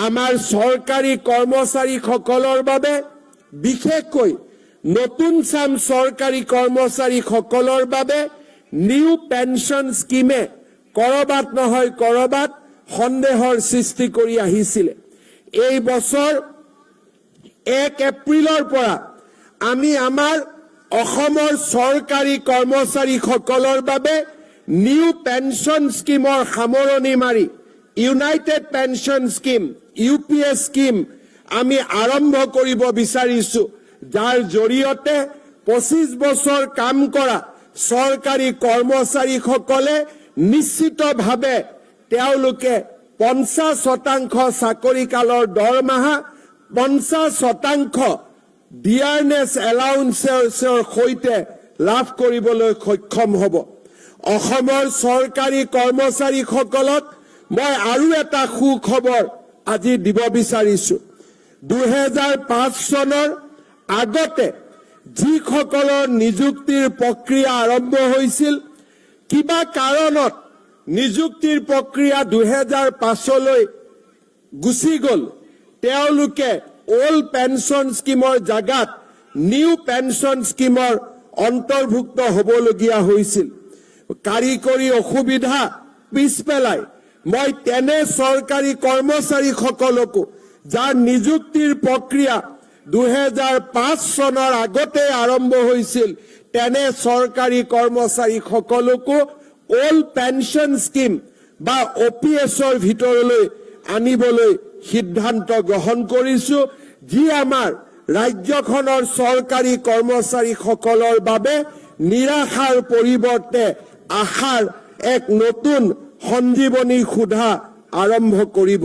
আমাৰ চৰকাৰী কৰ্মচাৰীসকলৰ বাবে বিশেষকৈ নতুন চাম চৰকাৰী কৰ্মচাৰীসকলৰ বাবে নিউ পেনশ্যন স্কিমে কৰবাত নহয় কৰবাত সন্দেহৰ সৃষ্টি কৰি আহিছিল। এই বছৰ 1 এপ্ৰিলৰ পৰা আমি আমাৰ অসমৰ চৰকাৰী কৰ্মচাৰীসকলৰ বাবে নিউ পেনশ্যন স্কিমৰ সামৰণি মাৰি United pension scheme UPS scheme আমি আৰম্ভ কৰিব বিচাৰিছো, যাৰ জৰিয়তে 25 বছৰ কাম কৰা চৰকাৰী কৰ্মচাৰীসকলে নিশ্চিতভাৱে তেওঁলোকে 50% চাকৰি কালৰ দৰমহা 50% ডিয়াৰনেছ এলাউন্সৰ সৈতে লাভ কৰিবলৈ সক্ষম হ'ব। অসমৰ চৰকাৰী কৰ্মচাৰীসকলক মই আৰু এটা সুখবৰ আজি দিব বিচাৰিছো। 2005 চনৰ আগতে যিসকলৰ নিযুক্তিৰ প্ৰক্ৰিয়া আৰম্ভ হৈছিল, কিবা কাৰণত নিযুক্তিৰ প্ৰক্ৰিয়া 2005লৈ গুচি গ'ল, তেওঁলোকে ওল্ড পেনশ্যন স্কিমৰ জাগাত নিউ পেনশ্যন স্কিমৰ অন্তৰ্ভুক্ত হ'বলগীয়া হৈছিল। কাৰিকৰী অসুবিধা পিছ পেলাই মই তেনে চৰকাৰী কৰ্মচাৰীসকলকো যাৰ নিযুক্তিৰ প্ৰক্ৰিয়া 2005 চনৰ আগতে আৰম্ভ হৈছিল, তেনে চৰকাৰী কৰ্মচাৰীসকলকো ওল্ড পেনশ্যন স্কিম বা OPSৰ ভিতৰলৈ আনিবলৈ সিদ্ধান্ত গ্ৰহণ কৰিছো, যি আমাৰ ৰাজ্যখনৰ চৰকাৰী কৰ্মচাৰীসকলৰ বাবে নিৰাশাৰ পৰিৱৰ্তে আশাৰ এক নতুন সঞ্জীৱনী সুধা আৰম্ভ কৰিব।